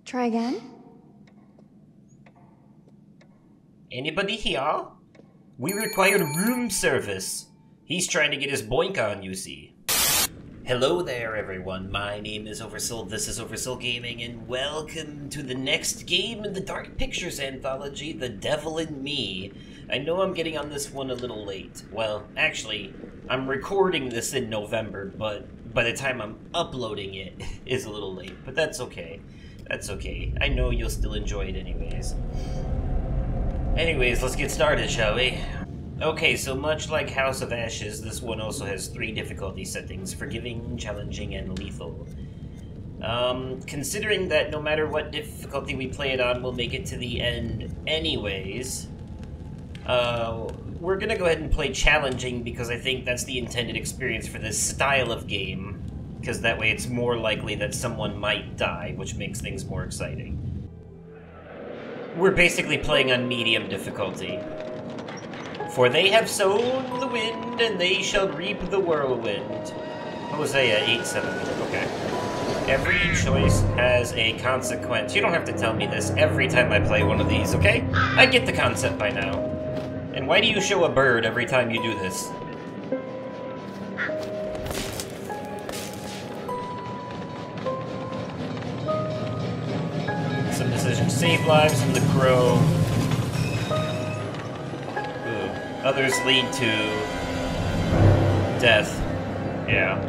Try again? Anybody here? We require room service. He's trying to get his boink on, you see. Hello there, everyone. My name is Oversoul. This is Oversoul Gaming, and welcome to the next game in the Dark Pictures anthology, The Devil in Me. I know I'm getting on this one a little late. Well, actually, I'm recording this in November, but by the time I'm uploading it is a little late. But that's okay. That's okay. I know you'll still enjoy it anyways. Anyways, let's get started, shall we? Okay, so much like House of Ashes, this one also has 3 difficulty settings: forgiving, challenging, and lethal. Considering that no matter what difficulty we play it on, we'll make it to the end anyways, we're gonna go ahead and play challenging because I think that's the intended experience for this style of game, because that way it's more likely that someone might die, which makes things more exciting. We're basically playing on medium difficulty. For they have sown the wind, and they shall reap the whirlwind. Hosea 8:7. Okay. Every choice has a consequence. You don't have to tell me this every time I play one of these, okay? I get the concept by now. And why do you show a bird every time you do this? Some decisions save lives in the crow. Others lead to death. Yeah.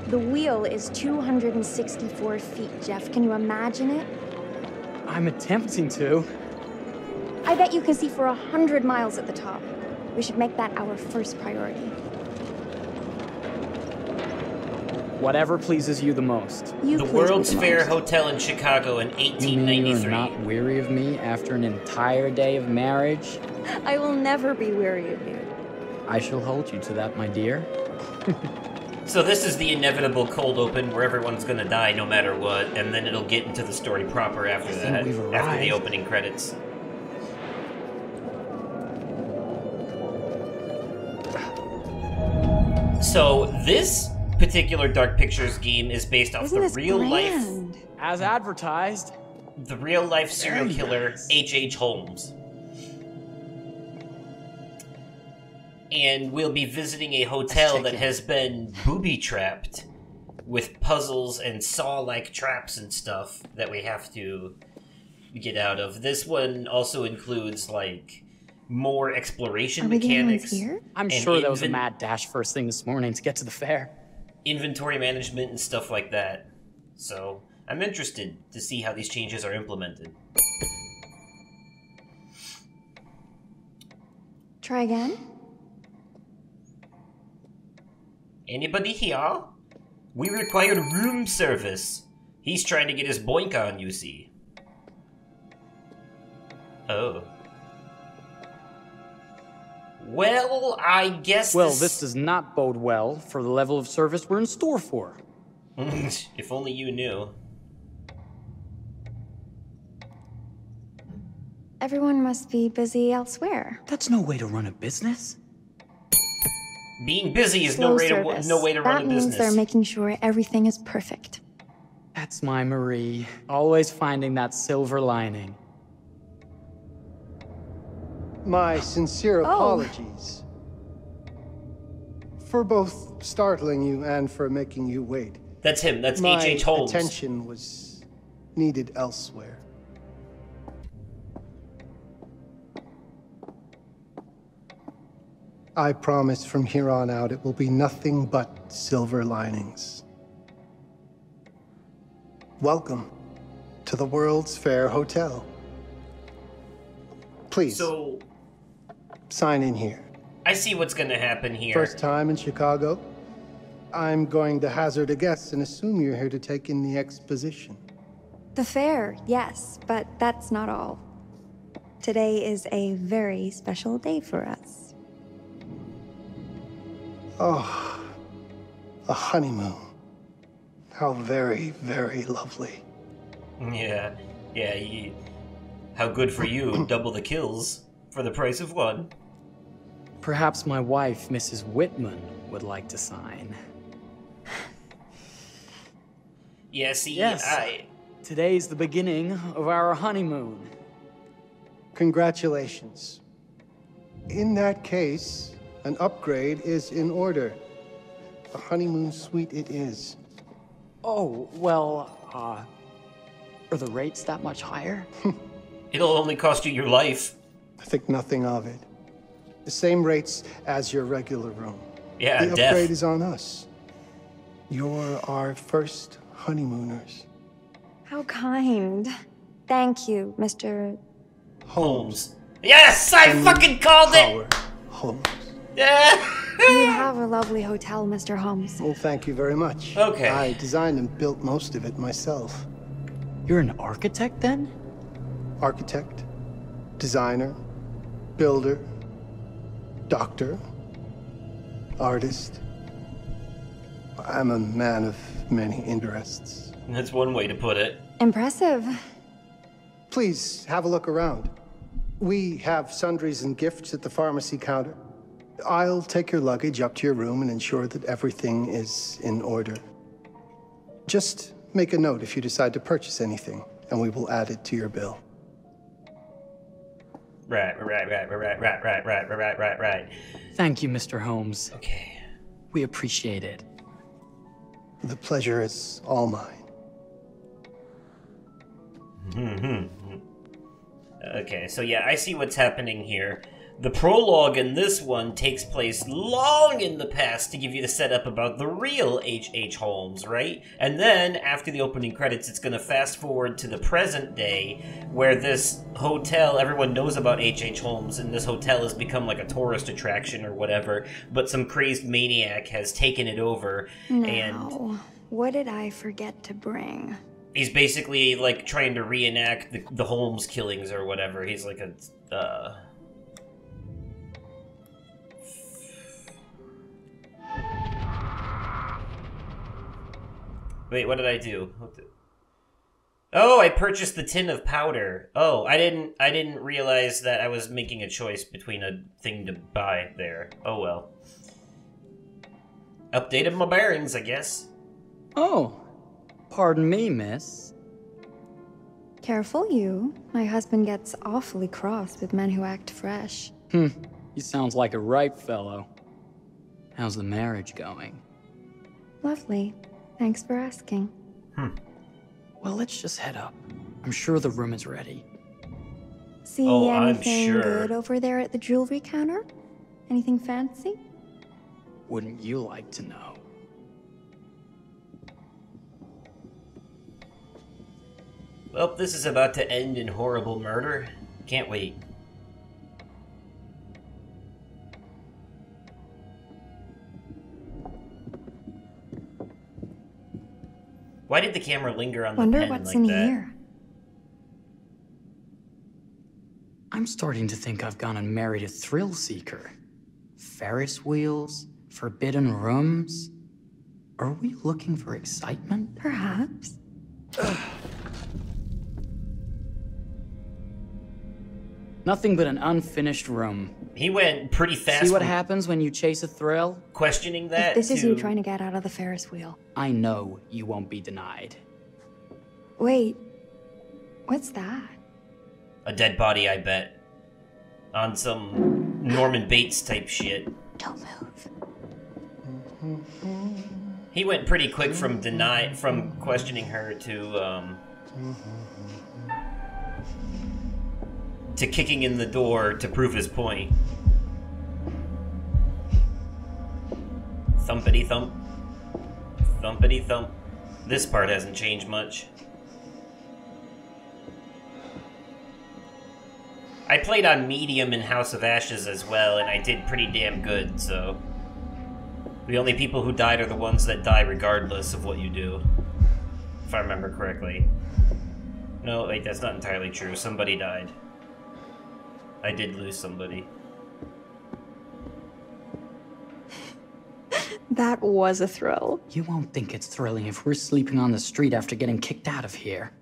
The wheel is 264 feet, Jeff. Can you imagine it? I'm attempting to. I bet you can see for 100 miles at the top. We should make that our first priority. Whatever pleases you the most. You the please me World's the Fair most. Hotel in Chicago in You mean 1893. you're not weary of me after an entire day of marriage? I will never be weary of you. I shall hold you to that, my dear. So this is the inevitable cold open where everyone's gonna die no matter what, and then it'll get into the story proper after that, we've after the arrived. opening credits. So this particular Dark Pictures game is based off Isn't the this real grand? As advertised. life serial Very killer nice. H.H. Holmes. And we'll be visiting a hotel that has been booby-trapped with puzzles and saw-like traps and stuff that we have to get out of. This one also includes, like, more exploration Are we getting mechanics. here? I'm and sure there was a mad dash first thing this morning to get to the fair. inventory management and stuff like that. So, I'm interested to see how these changes are implemented. Try again? Anybody here? We require room service. He's trying to get his boink on, you see. Oh. Well, I guess Well, this does not bode well for the level of service we're in store for. If only you knew. Everyone must be busy elsewhere. That's no way to run a business. Being busy is Slow no way service. to run a That means business. they're making sure everything is perfect. That's my Marie. Always finding that silver lining. My sincere Oh. apologies for both startling you and for making you wait. That's him. That's My H.H. Holmes. attention was needed elsewhere. I promise from here on out it will be nothing but silver linings. Welcome to the World's Fair Hotel. Please, So, sign in here. I see what's gonna happen here. First time in Chicago? I'm going to hazard a guess and assume you're here to take in the exposition. The fair, yes, but that's not all. Today is a very special day for us. Oh, a honeymoon. How very, very lovely. Yeah, how good for you, double the kills for the price of one. Perhaps my wife, Mrs. Whitman, would like to sign. Yeah, see, Yes. Today's the beginning of our honeymoon. Congratulations. In that case, an upgrade is in order. A honeymoon suite it is. Oh, well, are the rates that much higher? It'll only cost you your life. I think nothing of it. The same rates as your regular room. Yeah, the upgrade is on us. You're our first honeymooners. How kind. Thank you, Mr. Holmes. Yes, I fucking called it! Holmes. Yeah! You have a lovely hotel, Mr. Holmes. Well, thank you very much. Okay. I designed and built most of it myself. You're an architect, then? Architect, designer, builder, doctor, artist. I'm a man of many interests. That's one way to put it. Impressive. Please have a look around. We have sundries and gifts at the pharmacy counter. I'll take your luggage up to your room and ensure that everything is in order. Just make a note if you decide to purchase anything, and we will add it to your bill. Right. Thank you, Mr. Holmes. Okay. We appreciate it. The pleasure is all mine. Okay, so yeah, I see what's happening here. The prologue in this one takes place long in the past to give you the setup about the real H.H. Holmes, right? And then, after the opening credits, it's going to fast forward to the present day, where this hotel, everyone knows about H.H. Holmes, and this hotel has become like a tourist attraction or whatever, but some crazed maniac has taken it over, and what did I forget to bring? he's basically like trying to reenact the Holmes killings or whatever. He's like a, Wait, what did I do? Oh, I purchased the tin of powder. Oh, I didn't realize that I was making a choice between a thing to buy there. Oh well. Updated my bearings, I guess. Oh, pardon me, miss. Careful, you. My husband gets awfully cross with men who act fresh. He sounds like a ripe fellow. How's the marriage going? Lovely. Thanks for asking. Well, let's just head up. I'm sure the room is ready. See I'm anything sure. good over there at the jewelry counter? Anything fancy? Wouldn't you like to know? Well, this is about to end in horrible murder. Can't wait. Why did the camera linger on the Wonder pen what's like in that? here. I'm starting to think I've gone and married a thrill seeker. Ferris wheels, forbidden rooms. Are we looking for excitement? Perhaps. Nothing but an unfinished room. He went pretty fast. See what from happens when you chase a thrill? questioning that. If this is to- you trying to get out of the Ferris wheel. I know you won't be denied. Wait. What's that? a dead body, I bet, on some Norman Bates type shit. Don't move. He went pretty quick from questioning her to kicking in the door to prove his point. Thumpity thump. Thumpity thump. This part hasn't changed much. I played on medium in House of Ashes as well, and I did pretty damn good, so... The only people who died are the ones that die regardless of what you do. If I remember correctly. No, wait, that's not entirely true. Somebody died. I did lose somebody. That was a thrill. You won't think it's thrilling if we're sleeping on the street after getting kicked out of here.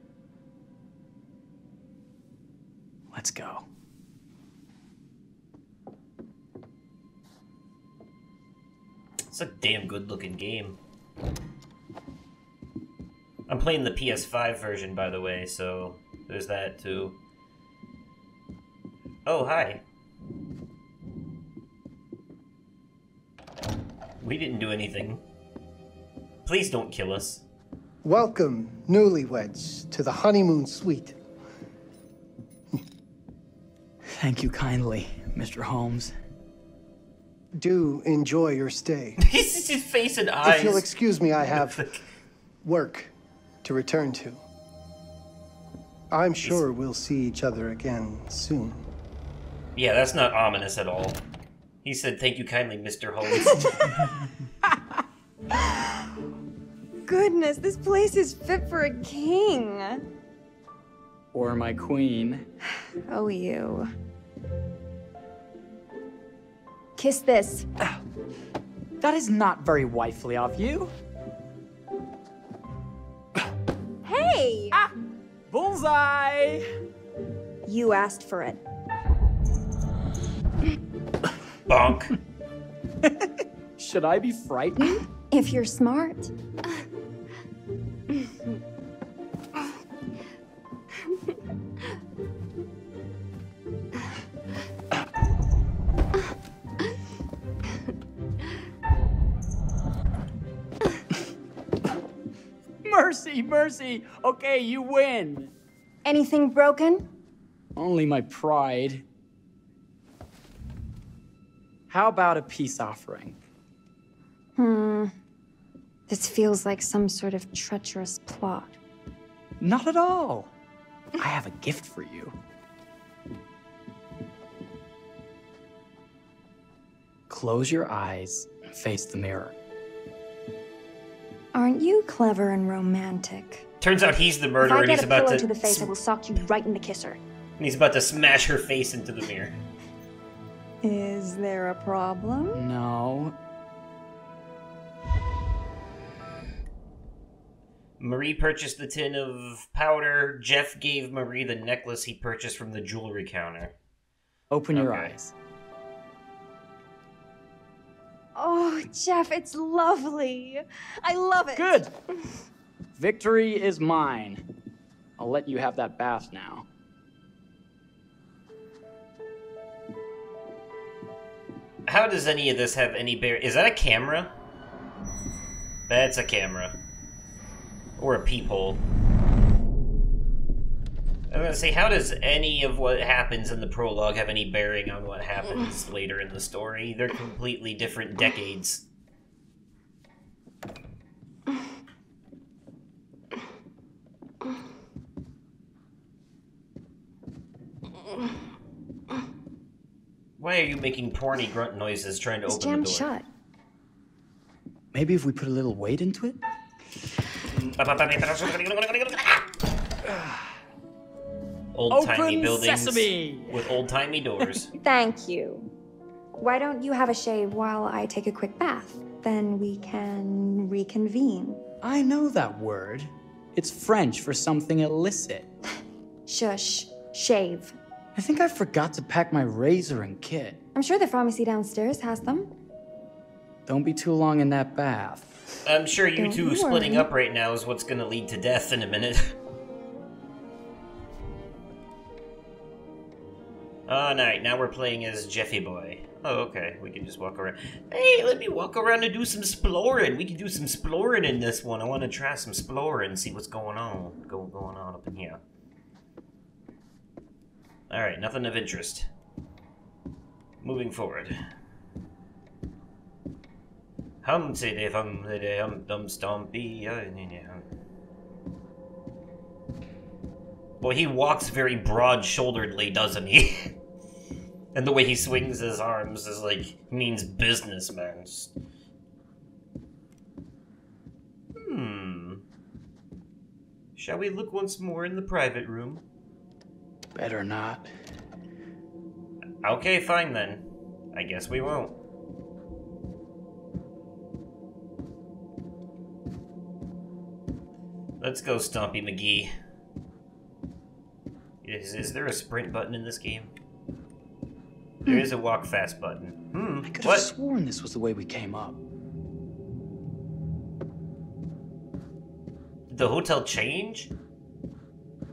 Let's go. It's a damn good looking game. I'm playing the PS5 version, by the way, so there's that too. Oh, hi. We didn't do anything. Please don't kill us. Welcome, newlyweds, to the honeymoon suite. Thank you kindly, Mr. Holmes. Do enjoy your stay. His face and eyes. If you'll excuse me, I have work to return to. I'm sure we'll see each other again soon. Yeah, that's not ominous at all. He said, "Thank you kindly, Mr. Holmes." Goodness, this place is fit for a king. Or my queen. Oh, you. Kiss this. That is not very wifely of you. Hey! Ah! Bullseye! You asked for it. Bonk. Should I be frightened? If you're smart. Mercy, mercy! Okay, you win! Anything broken? Only my pride. How about a peace offering? This feels like some sort of treacherous plot. Not at all. I have a gift for you. Close your eyes and face the mirror. Aren't you clever and romantic? Turns out he's the If murderer, I and get he's a about pillow to. to the face, I will sock you right in the kisser. And he's about to smash her face into the mirror. Is there a problem? No. Marie purchased the tin of powder. Jeff gave Marie the necklace he purchased from the jewelry counter. Open your Okay. eyes. Oh, Jeff, it's lovely. I love it. Good. Victory is mine. I'll let you have that bath now. How does any of this have any bear? Is that a camera? That's a camera. Or a peephole. I was gonna say, how does any of what happens in the prologue have any bearing on what happens later in the story? They're completely different decades. Why are you making porny grunt noises trying to It's open the jammed door? shut. Maybe if we put a little weight into it? Old-timey Open buildings sesame! with old-timey doors. Thank you. Why don't you have a shave while I take a quick bath? Then we can reconvene. I know that word. It's French for something illicit. Shush. Shave. I think I forgot to pack my razor and kit. I'm sure the pharmacy downstairs has them. Don't be too long in that bath. I'm sure you Don't two splitting worry. up right now is what's gonna lead to death in a minute. Alright, now we're playing as Jeffy Boy. Oh, okay, we can just walk around. Hey, let me walk around and do some exploring. We can do some exploring in this one. I want to try some exploring and see what's going on. Going on up in here. Alright, nothing of interest. Moving forward. Humpty de Humpty de Hump Dum Stompy. Well, he walks very broad-shoulderedly, doesn't he? And the way he swings his arms is like, means business, man. Shall we look once more in the private room? Better not. Okay, fine then. I guess we won't. Let's go, Stompy McGee. Is there a sprint button in this game? There is a walk fast button. I could have What? sworn this was the way we came up. the hotel change?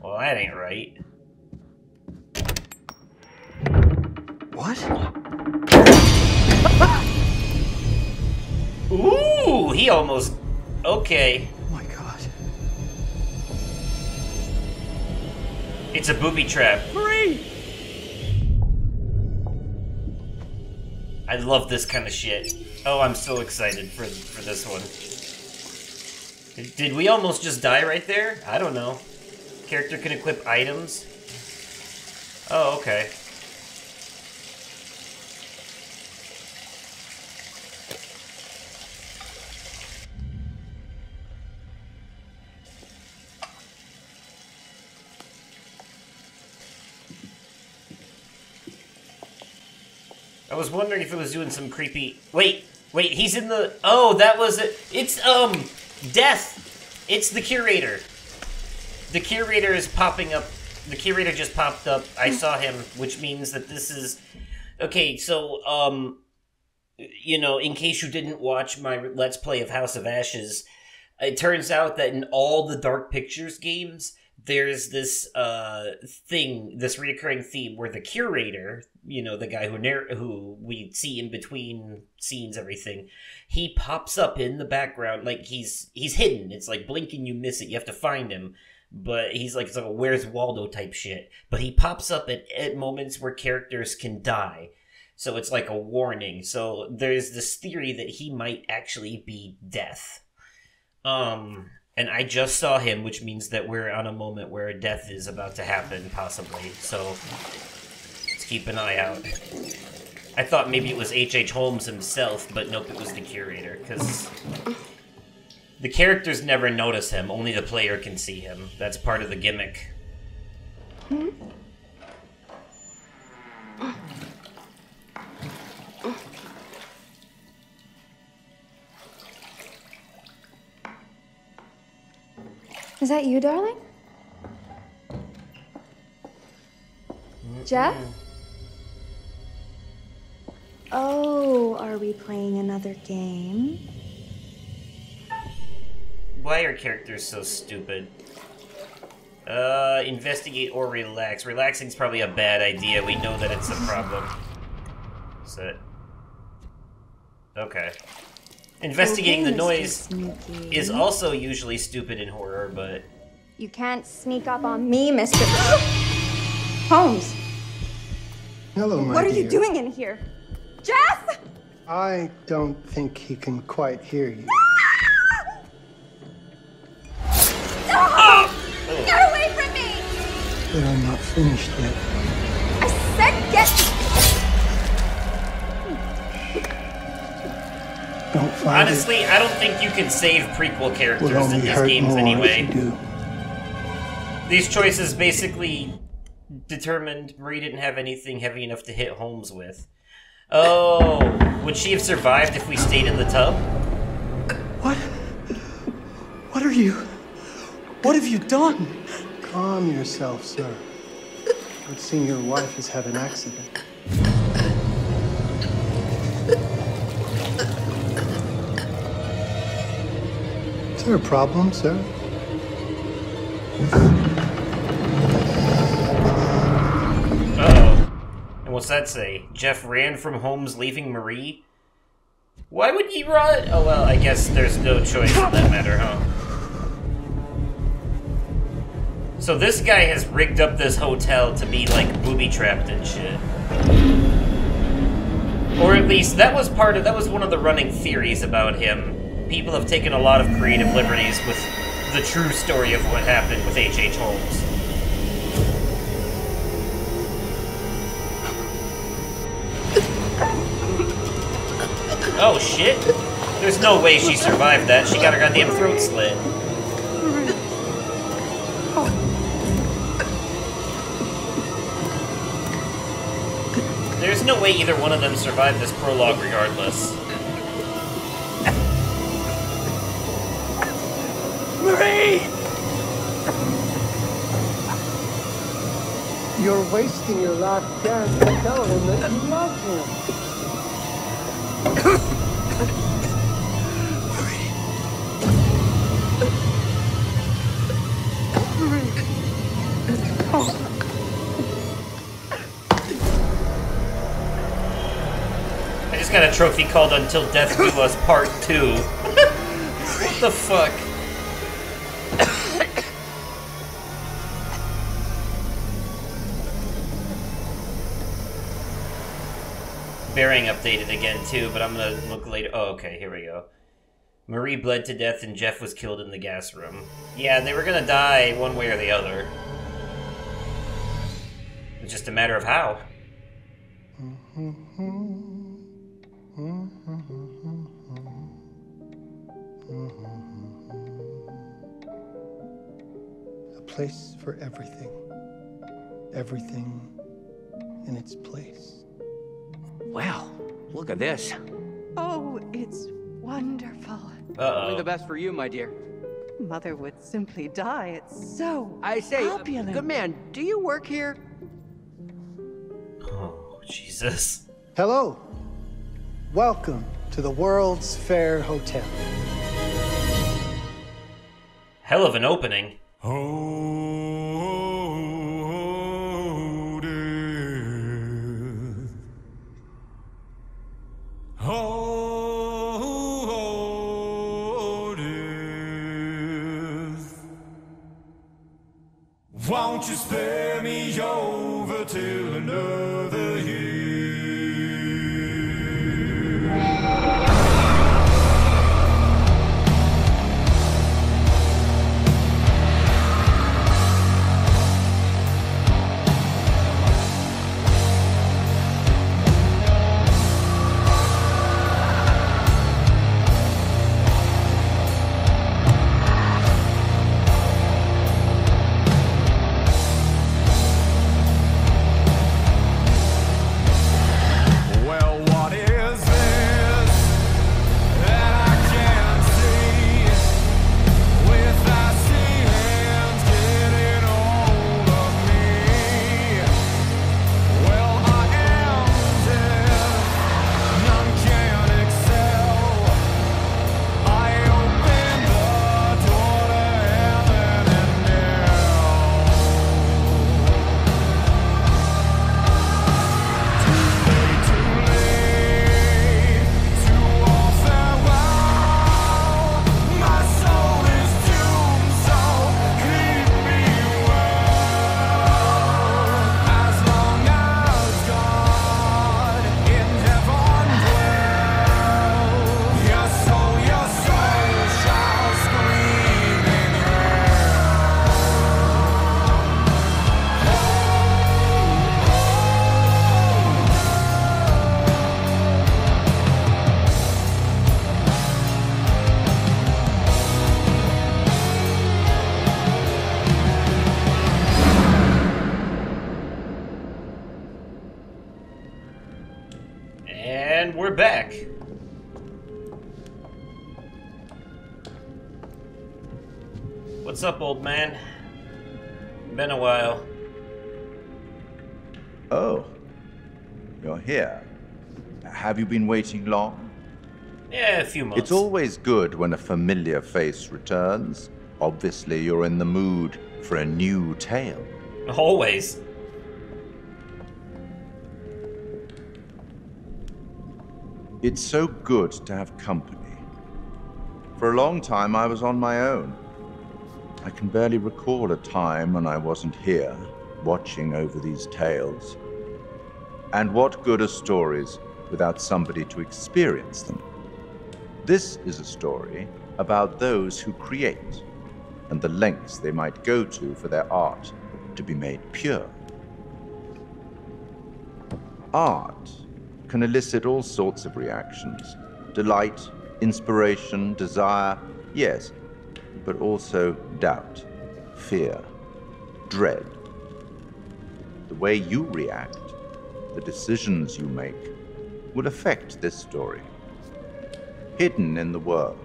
Well, that ain't right. What? Ooh, he almost... Okay. Oh my god. It's a booby trap. Marie! I love this kind of shit. Oh, I'm so excited for this one. Did we almost just die right there? I don't know. Character can equip items. Oh, okay. I was wondering if it was doing some creepy... Wait, he's in the... Oh, that was it. It's, Death. It's the curator. The curator is popping up. The curator just popped up. I saw him, which means that this is... Okay, so, you know, in case you didn't watch my Let's Play of House of Ashes, it turns out that in all the Dark Pictures games, there's this thing, this reoccurring theme where the curator, you know, the guy who we see in between scenes, everything, he pops up in the background, like he's hidden. It's like blink and you miss it. You have to find him. But he's like, it's like a Where's Waldo type shit. But he pops up at moments where characters can die. So it's like a warning. So there's this theory that he might actually be Death. And I just saw him, which means that we're on a moment where a death is about to happen, possibly. So let's keep an eye out. I thought maybe it was H.H. Holmes himself, but nope, it was the curator, because the characters never notice him, only the player can see him. That's part of the gimmick. Is that you, darling? Jeff? Oh, are we playing another game? Why are characters so stupid? Investigate or relax. Relaxing's probably a bad idea. We know that it's a problem. So, okay. Investigating the noise is also usually stupid in horror, but... You can't sneak up on me, Mr. Holmes! Hello, my What are you dear. doing in here? Jeff! I don't think he can quite hear you. No! Get away from me! But I'm not finished yet. I said get... Don't find Honestly, I don't think you can save prequel it characters would in only these hurt games more anyway. if you do. These choices basically determined Marie didn't have anything heavy enough to hit Holmes with. Oh, would she have survived if we stayed in the tub? What? What are you? What have you done? Calm yourself, sir. It seems your wife has had an accident. Is there a problem, sir? Uh-oh. And what's that say? Jeff ran from Holmes, leaving Marie? Why would he run? Oh, well, I guess there's no choice in that matter, huh? So this guy has rigged up this hotel to be, like, booby-trapped and shit. Or at least, that was one of the running theories about him. People have taken a lot of creative liberties with the true story of what happened with H.H. Holmes. Oh, shit. There's no way she survived that. She got her goddamn throat slit. There's no way either one of them survived this prologue regardless. Marie! You're wasting your last chance to tell him that you love him. trophy called Until Death Do Us Part 2. What the fuck? Bearing updated again too, but I'm gonna look later. Oh, okay, here we go. Marie bled to death and Jeff was killed in the gas room. Yeah, they were gonna die one way or the other. It's just a matter of how. A place for everything. Everything in its place. Wow, look at this. Oh, it's wonderful. Only the best for you, my dear. Mother would simply die. It's so I say, opulent. good man, do you work here? Oh, Jesus. Hello. Welcome to the World's Fair Hotel. Hell of an opening. Won't you spare me over till another year? And we're back. What's up, old man? Been a while. Oh, you're here. Have you been waiting long? Yeah, a few months. It's always good when a familiar face returns. Obviously, you're in the mood for a new tale. Always. It's so good to have company. For a long time, I was on my own. I can barely recall a time when I wasn't here, watching over these tales. And what good are stories without somebody to experience them? This is a story about those who create, and the lengths they might go to for their art to be made pure. Art can elicit all sorts of reactions. Delight, inspiration, desire, yes, but also doubt, fear, dread. The way you react, the decisions you make, will affect this story. Hidden in the world,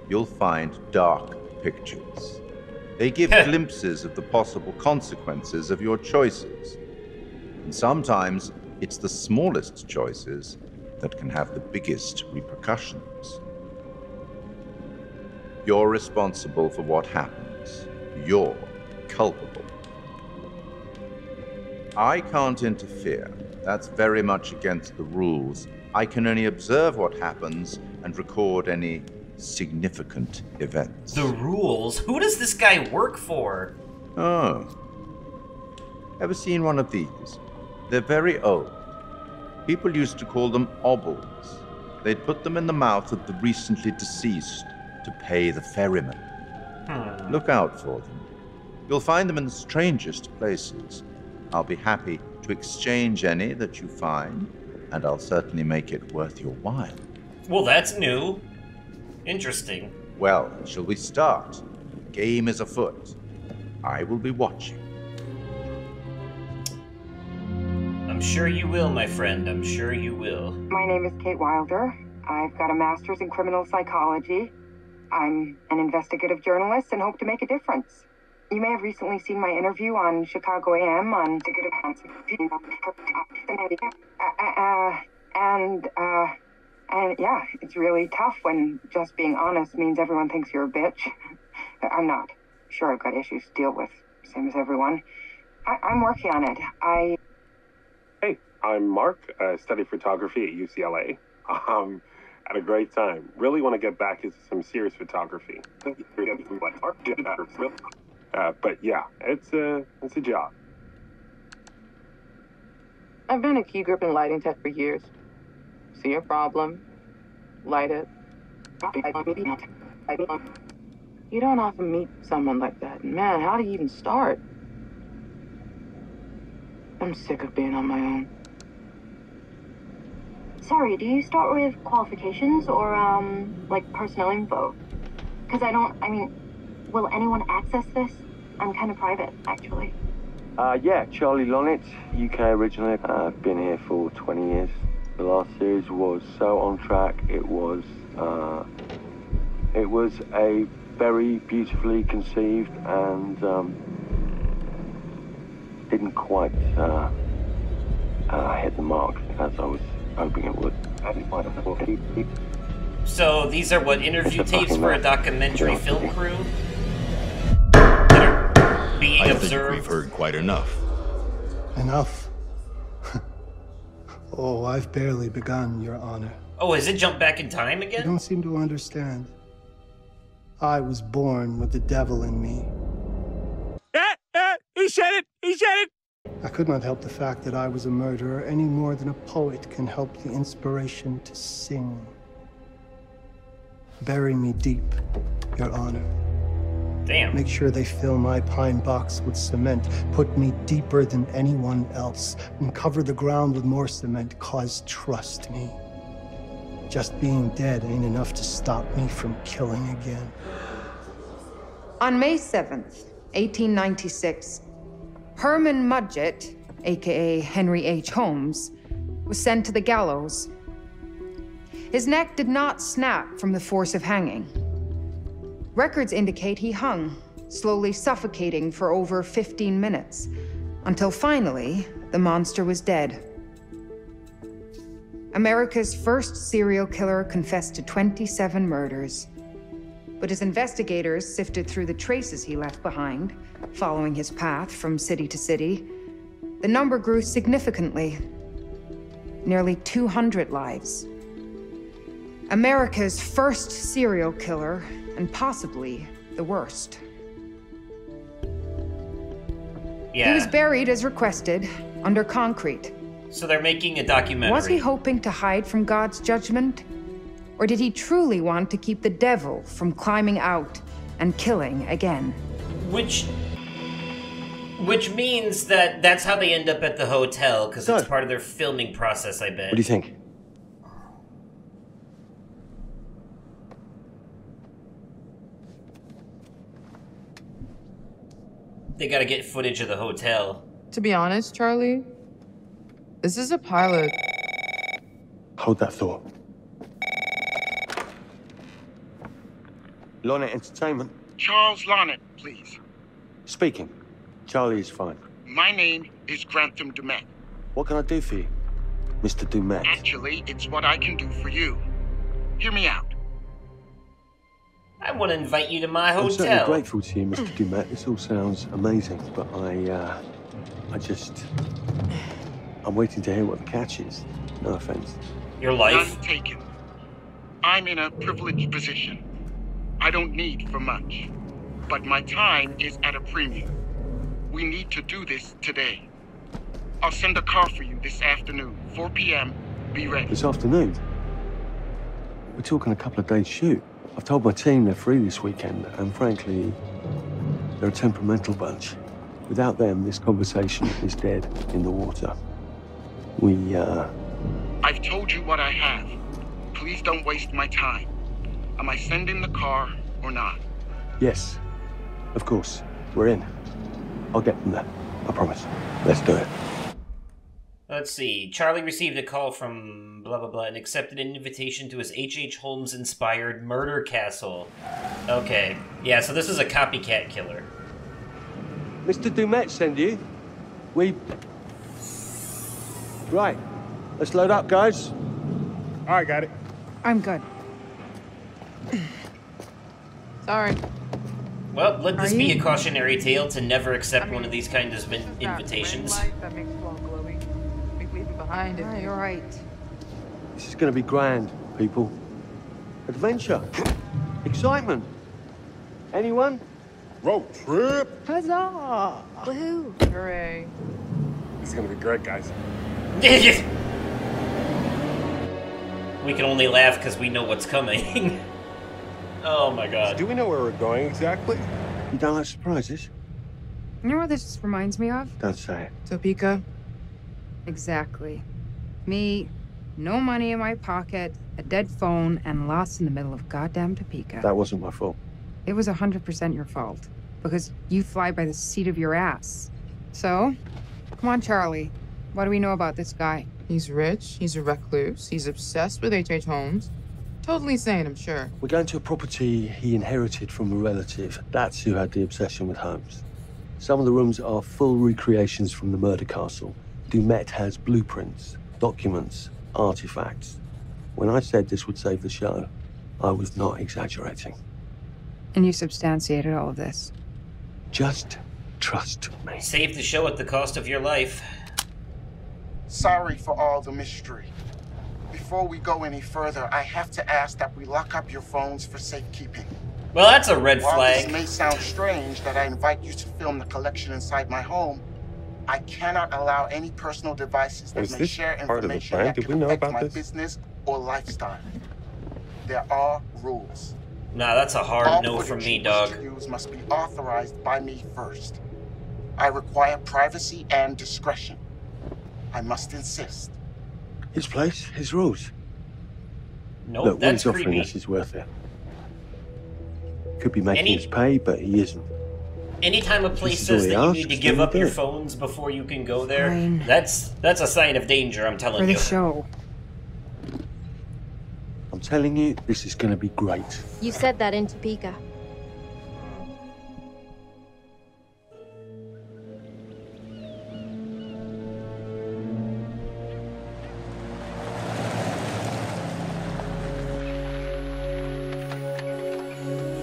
you'll find dark pictures. They give glimpses of the possible consequences of your choices. And sometimes it's the smallest choices that can have the biggest repercussions. You're responsible for what happens. You're culpable. I can't interfere. That's very much against the rules I can only observe what happens and record any significant events. The rules? Who does this guy work for? Oh. Ever seen one of these? They're very old. People used to call them obols. They'd put them in the mouth of the recently deceased to pay the ferryman. Look out for them. You'll find them in the strangest places. I'll be happy to exchange any that you find, and I'll certainly make it worth your while. Well, that's new. Interesting. Well, shall we start? Game is afoot. I will be watching. I'm sure you will, my friend. I'm sure you will. My name is Kate Wilder. I've got a master's in criminal psychology. I'm an investigative journalist and hope to make a difference. You may have recently seen my interview on Chicago AM on and yeah, it's really tough when just being honest means everyone thinks you're a bitch. I'm not. Sure, I've got issues to deal with, same as everyone. I'm working on it. Hey, I'm Mark. I study photography at UCLA. Had a great time. Really want to get back into some serious photography. But yeah, it's a job. I've been a key grip and lighting tech for years. See a problem, light it. You don't often meet someone like that. Man, how do you even start? I'm sick of being on my own. Sorry, do you start with qualifications or, like personnel info? Because will anyone access this? I'm kind of private, actually. Yeah, Charlie Lonitz, UK originally. I've been here for 20 years. The last series was so on track. It was a very beautifully conceived and didn't quite hit the mark as I was hoping it would. So these are what, interview tapes for a documentary film crew? That are being observed? We've heard quite enough. Enough? Oh, I've barely begun, Your Honor. Oh, has it jumped back in time You again? don't seem to understand. I was born with the devil in me. He said it! He said it! I could not help the fact that I was a murderer any more than a poet can help the inspiration to sing. Bury me deep, Your Honor. Damn. Make sure they fill my pine box with cement. Put me deeper than anyone else. And cover the ground with more cement, 'cause trust me, just being dead ain't enough to stop me from killing again. On May 7th, 1896, Herman Mudgett, aka Henry H. Holmes, was sent to the gallows. His neck did not snap from the force of hanging. Records indicate he hung, slowly suffocating for over 15 minutes, until finally, the monster was dead. America's first serial killer confessed to 27 murders. But as investigators sifted through the traces he left behind, following his path from city to city, the number grew significantly. Nearly 200 lives. America's first serial killer, and possibly the worst. Yeah. He was buried as requested, under concrete. So they're making a documentary. Was he hoping to hide from God's judgment? Or did he truly want to keep the devil from climbing out and killing again? Which means that that's how they end up at the hotel, because it's part of their filming process, I bet. What do you think? They gotta get footage of the hotel. To be honest, Charlie, this is a pilot. Hold that thought. Lonnet Entertainment. Charles Lonnet, please. Speaking. Charlie is fine. My name is Grantham Dumet. What can I do for you, Mr. Dumet? Actually, it's what I can do for you. Hear me out. I want to invite you to my I'm certainly hotel. grateful to you, Mr. Dumet. This all sounds amazing, but I'm waiting to hear what the catch is. No offense. Your life? None taken. I'm in a privileged position. I don't need for much. But my time is at a premium. We need to do this today. I'll send a car for you this afternoon, 4 p.m. Be ready. This afternoon? We're talking a couple of days shoot. I've told my team they're free this weekend, and frankly, they're a temperamental bunch. Without them, this conversation is dead in the water. I've told you what I have. Please don't waste my time. Am I sending the car or not? Yes, of course. We're in. I'll get them there. I promise. Let's do it. Let's see. Charlie received a call from blah blah blah and accepted an invitation to his H.H. Holmes-inspired murder castle. Okay. Yeah, so this is a copycat killer. Mr. Dumet send you? Right. Let's load up, guys. All right, got it. I'm good. Sorry. Well, let this be a cautionary tale to never accept one of these kinds of invitations. That makes you all glowy. We leave it behind if You're right. This is going to be grand, people. Adventure. Excitement. Anyone? Road trip. Huzzah! Woohoo! Hooray. It's gonna be great, guys. We can only laugh because we know what's coming. Oh my god. Do we know where we're going exactly? You don't like surprises? You know what this reminds me of? Don't say it. Topeka? Exactly. Me, no money in my pocket, a dead phone, and lost in the middle of goddamn Topeka. That wasn't my fault. It was 100% your fault. Because you fly by the seat of your ass. So, come on, Charlie. What do we know about this guy? He's rich, he's a recluse, he's obsessed with H.H. Holmes. Totally sane, I'm sure. We're going to a property he inherited from a relative. That's who had the obsession with Holmes. Some of the rooms are full recreations from the murder castle. Dumet has blueprints, documents, artifacts. When I said this would save the show, I was not exaggerating. And you substantiated all of this. Just trust me. Save the show at the cost of your life. Sorry for all the mystery. Before we go any further, I have to ask that we lock up your phones for safekeeping. Well, that's a red While flag. this may sound strange that I invite you to film the collection inside my home, I cannot allow any personal devices that Is may this share part of the information plan? that Did we can know affect about my this? business or lifestyle. There are rules. Nah, that's a hard All no from footage me, you dog. wish to use must be authorized by me first. I require privacy and discretion. I must insist. His place, his rules. Nope, Look, what that's he's offering creepy. us is worth it. Could be making us pay, but he isn't. Anytime a place This is all says he that you need to asks, give then up we your do it. phones before you can go there, Fine. that's a sign of danger, I'm telling For the you. show. I'm telling you, this is going to be great. You said that in Topeka.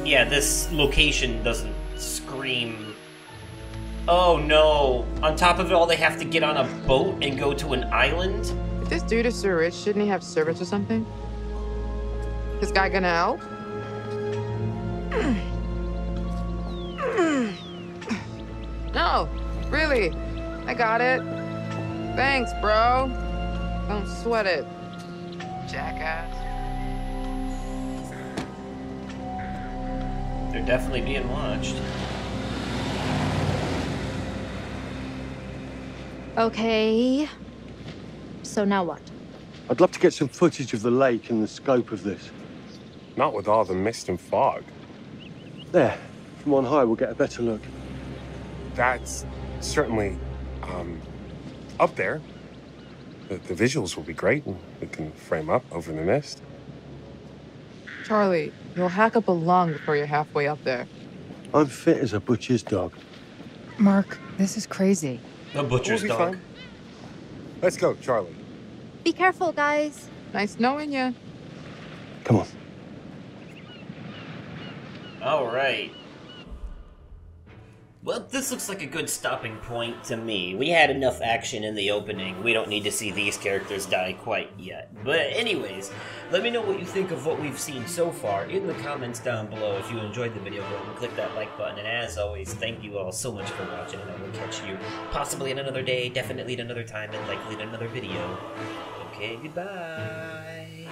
Yeah, this location doesn't scream. Oh no! On top of it all, they have to get on a boat and go to an island? If this dude is so rich, shouldn't he have servants or something? This guy gonna help? No, really. I got it. Thanks, bro. Don't sweat it. Jackass. They're definitely being watched. Okay. So now what? I'd love to get some footage of the lake and the scope of this. Not with all the mist and fog. There, from on high, we'll get a better look. That's certainly, up there. The visuals will be great. We can frame up over the mist. Charlie, you'll hack up a lung before you're halfway up there. I'm fit as a butcher's dog. Mark, this is crazy. A butcher's We'll be dog. fine. Let's go, Charlie. Be careful, guys. Nice knowing you. Come on. Alright. Well, this looks like a good stopping point to me. We had enough action in the opening. We don't need to see these characters die quite yet. But anyways, let me know what you think of what we've seen so far in the comments down below. If you enjoyed the video, go ahead and click that like button. And as always, thank you all so much for watching, and I will catch you possibly in another day, definitely at another time, and likely in another video. Okay, goodbye.